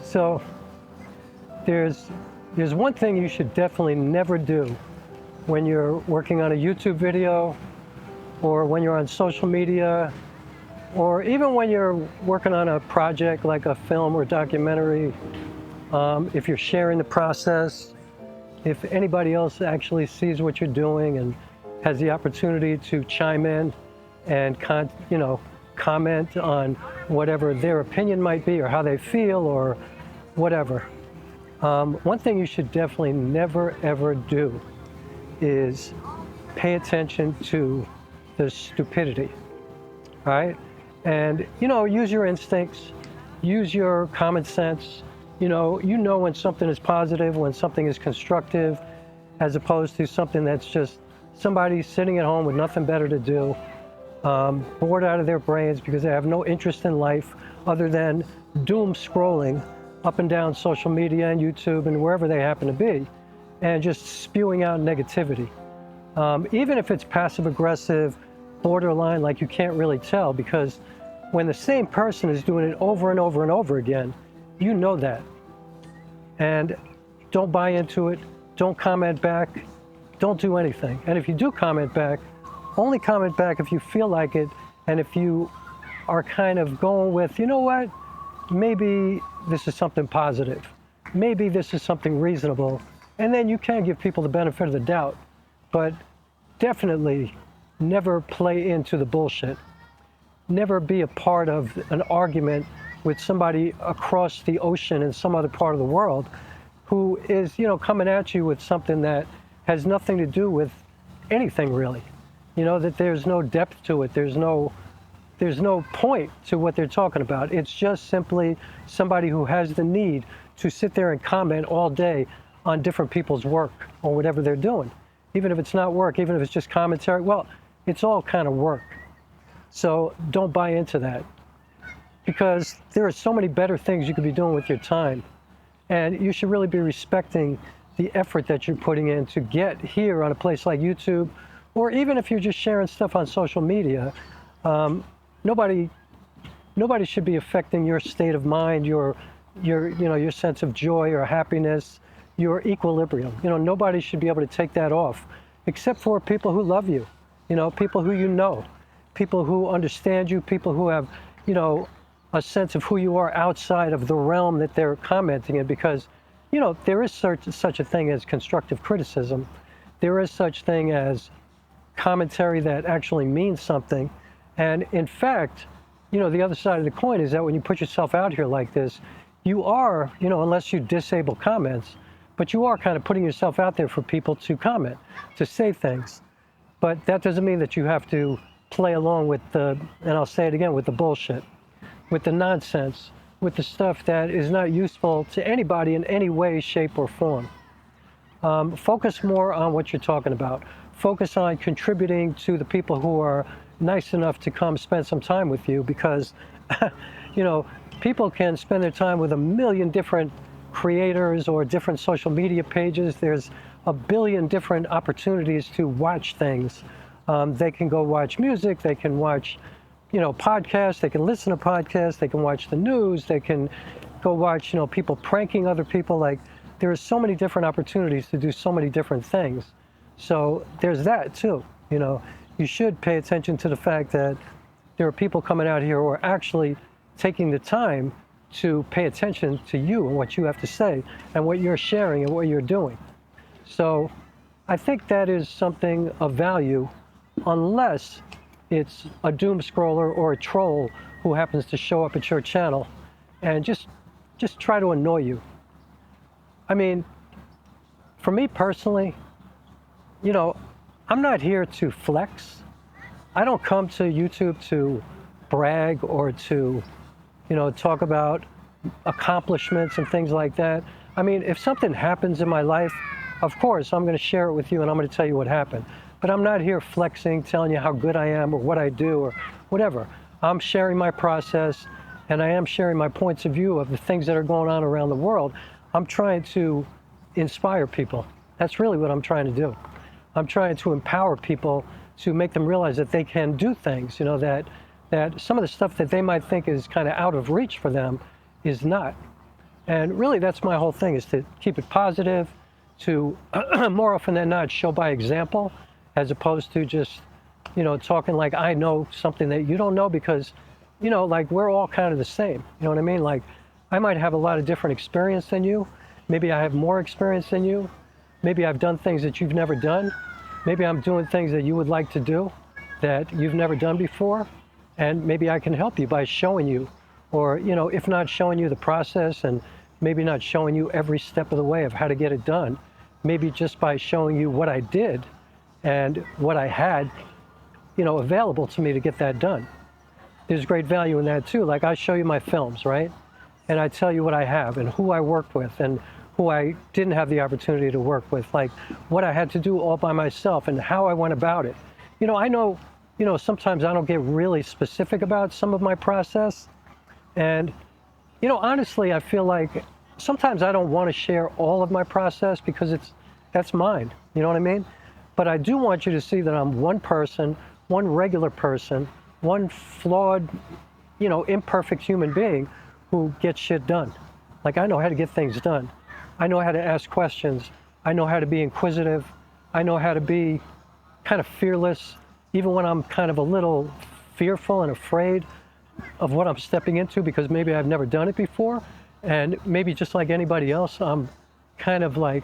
So there's one thing you should definitely never do when you're working on a YouTube video, or when you're on social media, or even when you're working on a project like a film or documentary. If you're sharing the process, if anybody else actually sees what you're doing and has the opportunity to chime in and comment on whatever their opinion might be, or how they feel, or whatever. One thing you should definitely never ever do is pay attention to the stupidity, right? And use your instincts, use your common sense. You know when something is positive, when something is constructive, as opposed to something that's just somebody sitting at home with nothing better to do, bored out of their brains because they have no interest in life other than doom scrolling up and down social media and YouTube and wherever they happen to be, and just spewing out negativity. Even if it's passive aggressive, borderline, like you can't really tell, because when the same person is doing it over and over and over again, you know that. And don't buy into it, don't comment back, don't do anything. And if you do comment back, only comment back if you feel like it, and if you are kind of going with, you know what, maybe this is something positive, maybe this is something reasonable, and then you can give people the benefit of the doubt. But definitely never play into the bullshit. Never be a part of an argument with somebody across the ocean in some other part of the world who is, coming at you with something that has nothing to do with anything really. That there's no depth to it, there's no point to what they're talking about. It's just simply somebody who has the need to sit there and comment all day on different people's work or whatever they're doing. Even if it's not work, even if it's just commentary, well, it's all kind of work. So don't buy into that, because there are so many better things you could be doing with your time. And you should really be respecting the effort that you're putting in to get here on a place like YouTube, or even if you're just sharing stuff on social media. Nobody should be affecting your state of mind, your sense of joy or happiness, your equilibrium. Nobody should be able to take that off, except for people who love you, people who people who understand you, people who have, a sense of who you are outside of the realm that they're commenting in. Because, there is such a thing as constructive criticism. There is such thing as commentary that actually means something. And in fact, the other side of the coin is that when you put yourself out here like this, you are, unless you disable comments, but you are kind of putting yourself out there for people to comment, to say things. But that doesn't mean that you have to play along with and I'll say it again, with the bullshit, with the nonsense, with the stuff that is not useful to anybody in any way, shape, or form. Focus more on what you're talking about. Focus on contributing to the people who are nice enough to come spend some time with you, because, people can spend their time with a million different creators or different social media pages. There's a billion different opportunities to watch things. They can go watch music, they can watch, podcasts, they can listen to podcasts, they can watch the news, they can go watch, people pranking other people. Like, there are so many different opportunities to do so many different things. So there's that too. You should pay attention to the fact that there are people coming out here who are actually taking the time to pay attention to you and what you have to say and what you're sharing and what you're doing. So I think that is something of value, unless it's a doom scroller or a troll who happens to show up at your channel and just try to annoy you. I mean, for me personally, you know, I'm not here to flex. I don't come to YouTube to brag or to, you know, talk about accomplishments and things like that. I mean, if something happens in my life, of course, I'm going to share it with you and I'm going to tell you what happened. But I'm not here flexing, telling you how good I am or what I do or whatever. I'm sharing my process, and I am sharing my points of view of the things that are going on around the world. I'm trying to inspire people. That's really what I'm trying to do. I'm trying to empower people to make them realize that they can do things, you know, that some of the stuff that they might think is kind of out of reach for them is not. And really, that's my whole thing, is to keep it positive, to more often than not show by example, as opposed to just, you know, talking like I know something that you don't know, because, you know, like we're all kind of the same. You know what I mean? Like I might have a lot of different experience than you. Maybe I have more experience than you. Maybe I've done things that you've never done. Maybe I'm doing things that you would like to do that you've never done before. And maybe I can help you by showing you, or, you know, if not showing you the process and maybe not showing you every step of the way of how to get it done, maybe just by showing you what I did and what I had, you know, available to me to get that done. There's great value in that too. Like I show you my films, right? And I tell you what I have and who I worked with and who I didn't have the opportunity to work with, like what I had to do all by myself and how I went about it. You know, I know, you know, sometimes I don't get really specific about some of my process. And, you know, honestly, I feel like sometimes I don't want to share all of my process because that's mine. You know what I mean? But I do want you to see that I'm one person, one regular person, one flawed, you know, imperfect human being who gets shit done. Like I know how to get things done. I know how to ask questions. I know how to be inquisitive. I know how to be kind of fearless, even when I'm kind of a little fearful and afraid of what I'm stepping into, because maybe I've never done it before. And maybe just like anybody else, I'm kind of like,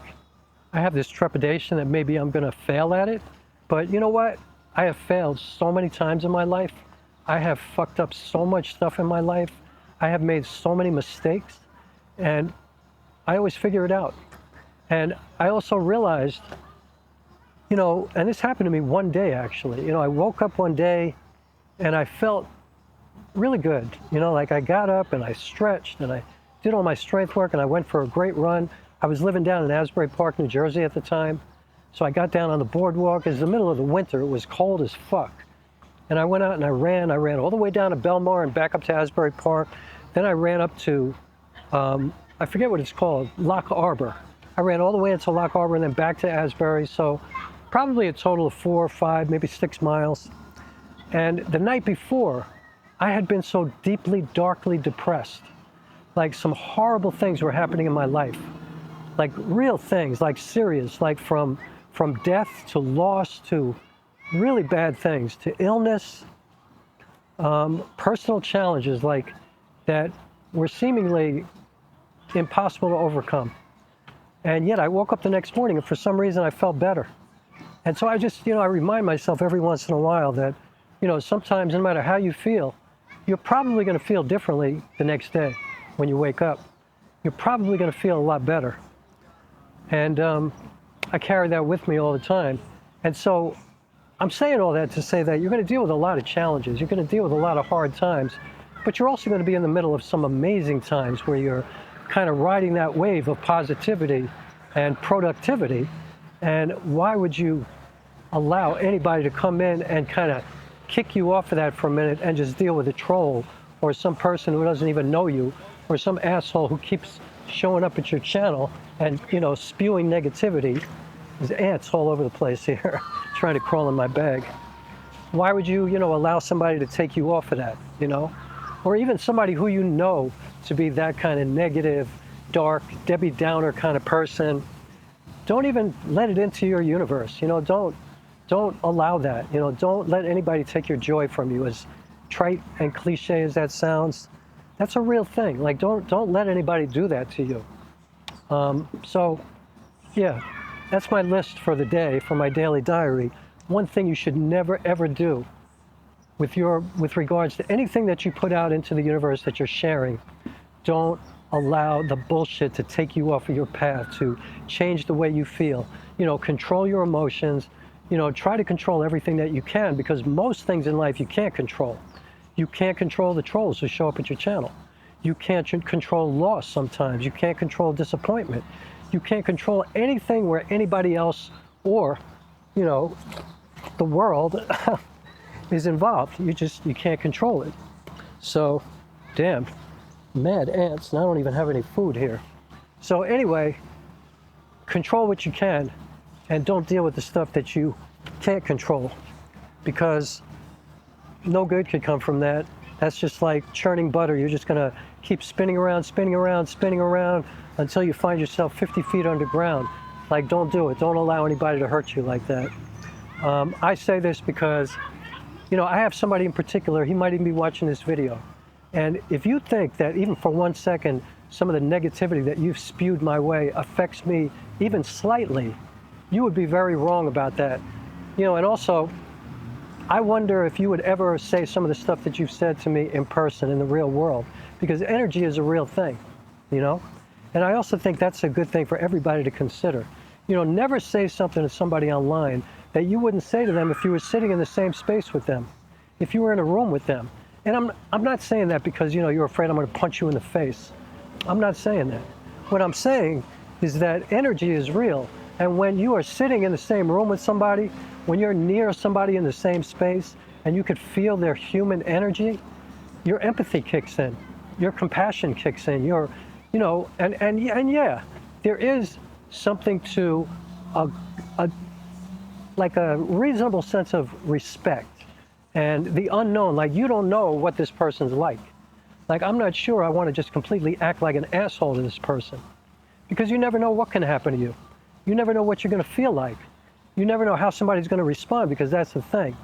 I have this trepidation that maybe I'm going to fail at it. But you know what? I have failed so many times in my life. I have fucked up so much stuff in my life. I have made so many mistakes, and I always figure it out. And I also realized, you know, and this happened to me one day actually. You know, I woke up one day and I felt really good. You know, like I got up and I stretched and I did all my strength work and I went for a great run. I was living down in Asbury Park, New Jersey at the time. So I got down on the boardwalk. It was the middle of the winter. It was cold as fuck. And I went out and I ran all the way down to Belmar and back up to Asbury Park. Then I ran up to, I forget what it's called, Lock Arbor. I ran all the way into Lock Arbor and then back to Asbury. So probably a total of 4 or 5, maybe 6 miles. And the night before, I had been so deeply, darkly depressed. Like some horrible things were happening in my life. Like real things, like serious, like from death to loss to really bad things, to illness, personal challenges like that were seemingly impossible to overcome. And yet I woke up the next morning and for some reason I felt better. And so I just, you know, I remind myself every once in a while that, you know, sometimes no matter how you feel, you're probably going to feel differently the next day when you wake up. You're probably going to feel a lot better. And I carry that with me all the time. And so I'm saying all that to say that you're going to deal with a lot of challenges. You're going to deal with a lot of hard times, but you're also going to be in the middle of some amazing times where you're kind of riding that wave of positivity and productivity. And why would you allow anybody to come in and kind of kick you off of that for a minute and just deal with a troll or some person who doesn't even know you or some asshole who keeps showing up at your channel and, you know, spewing negativity? There's ants all over the place here trying to crawl in my bag. Why would you, you know, allow somebody to take you off of that, you know? Or even somebody who you know to be that kind of negative, dark, Debbie Downer kind of person. Don't even let it into your universe, you know, don't allow that, you know, don't let anybody take your joy from you. As trite and cliche as that sounds, That's a real thing. Like, don't let anybody do that to you. So, yeah, that's my list for the day, for my daily diary. One thing you should never, ever do with regards to anything that you put out into the universe that you're sharing. Don't allow the bullshit to take you off of your path, to change the way you feel. You know, control your emotions. You know, try to control everything that you can, because most things in life you can't control. You can't control the trolls who show up at your channel. You can't control loss sometimes. You can't control disappointment. You can't control anything where anybody else or, you know, the world is involved. You can't control it. So, damn, mad ants, and I don't even have any food here. So anyway, control what you can, and don't deal with the stuff that you can't control, because no good could come from that. That's just like churning butter. You're just gonna keep spinning around, spinning around, spinning around until you find yourself 50 feet underground. Like, don't do it. Don't allow anybody to hurt you like that. I say this because, you know, I have somebody in particular, he might even be watching this video. And if you think that even for 1 second, some of the negativity that you've spewed my way affects me even slightly, you would be very wrong about that. You know, and also, I wonder if you would ever say some of the stuff that you've said to me in person, in the real world, because energy is a real thing, you know? And I also think that's a good thing for everybody to consider. You know, never say something to somebody online that you wouldn't say to them if you were sitting in the same space with them, if you were in a room with them. And I'm not saying that because, you know, you're afraid I'm going to punch you in the face. I'm not saying that. What I'm saying is that energy is real. And when you are sitting in the same room with somebody, when you're near somebody in the same space and you could feel their human energy, your empathy kicks in, your compassion kicks in, your, you know, and yeah, there is something to like a reasonable sense of respect and the unknown. Like, you don't know what this person's like. Like, I'm not sure I want to just completely act like an asshole to this person, because you never know what can happen to you. You never know what you're going to feel like. You never know how somebody's going to respond, because that's the thing.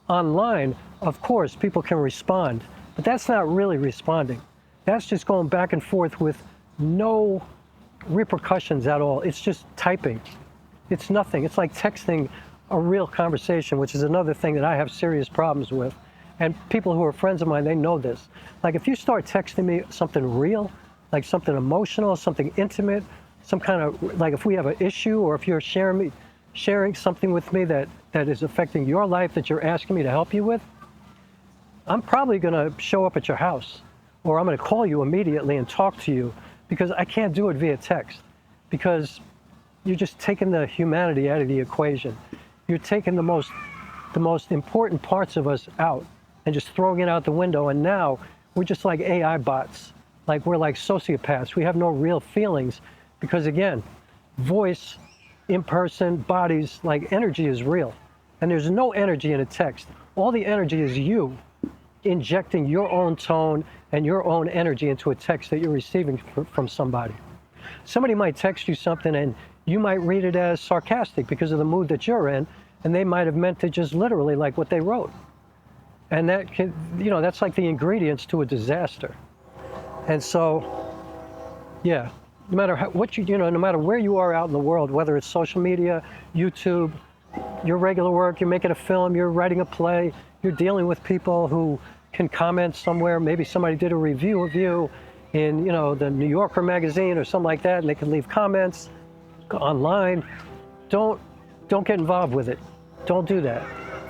Online, of course, people can respond, but that's not really responding. That's just going back and forth with no repercussions at all. It's just typing. It's nothing. It's like texting a real conversation, which is another thing that I have serious problems with. And people who are friends of mine, they know this. Like, if you start texting me something real, like something emotional, something intimate, some kind of, like if we have an issue, or if you're sharing something with me that is affecting your life, that you're asking me to help you with, I'm probably going to show up at your house, or I'm going to call you immediately and talk to you, because I can't do it via text, because you're just taking the humanity out of the equation. You're taking the most important parts of us out and just throwing it out the window, and now we're just like AI bots. Like, we're like sociopaths. We have no real feelings, because again, voice, in-person, bodies, like, energy is real. And there's no energy in a text. All the energy is you injecting your own tone and your own energy into a text that you're receiving from somebody. Somebody might text you something and you might read it as sarcastic because of the mood that you're in, and they might have meant it just literally like what they wrote. And that can, you know, that's like the ingredients to a disaster. And so, yeah, no matter what you know, no matter where you are out in the world, whether it's social media, YouTube, your regular work, you're making a film, you're writing a play, you're dealing with people who can comment somewhere. Maybe somebody did a review of you in, you know, the New Yorker magazine or something like that, and they can leave comments online. Don't get involved with it. Don't do that.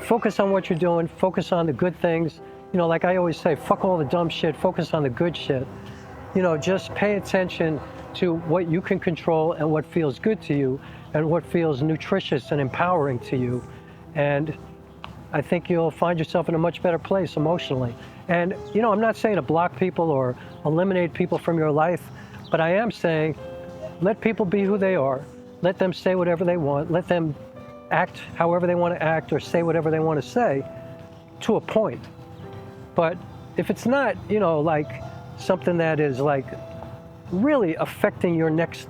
Focus on what you're doing. Focus on the good things. You know, like I always say, fuck all the dumb shit. Focus on the good shit. You know, just pay attention to what you can control and what feels good to you and what feels nutritious and empowering to you. And I think you'll find yourself in a much better place emotionally. And, you know, I'm not saying to block people or eliminate people from your life, but I am saying let people be who they are. Let them say whatever they want. Let them act however they want to act or say whatever they want to say, to a point. But if it's not, you know, like something that is like really affecting your next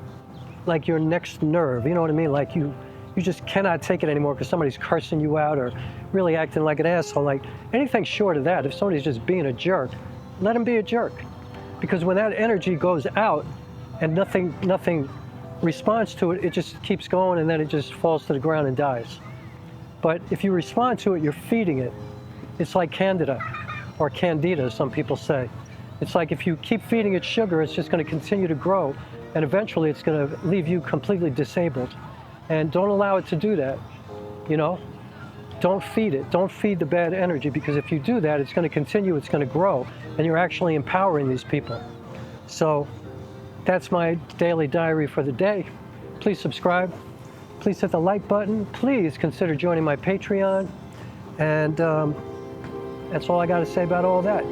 nerve, you know what I mean? Like you just cannot take it anymore because somebody's cursing you out or really acting like an asshole. Like anything short of that, if somebody's just being a jerk, let them be a jerk. Because when that energy goes out and nothing responds to it, it just keeps going and then it just falls to the ground and dies. But if you respond to it, you're feeding it. It's like Candida, or Candida, some people say. It's like if you keep feeding it sugar, it's just going to continue to grow, and eventually it's going to leave you completely disabled. And don't allow it to do that, you know? Don't feed it. Don't feed the bad energy, because if you do that, it's going to continue, it's going to grow, and you're actually empowering these people. So that's my daily diary for the day. Please subscribe. Please hit the like button. Please consider joining my Patreon. And that's all I got to say about all that.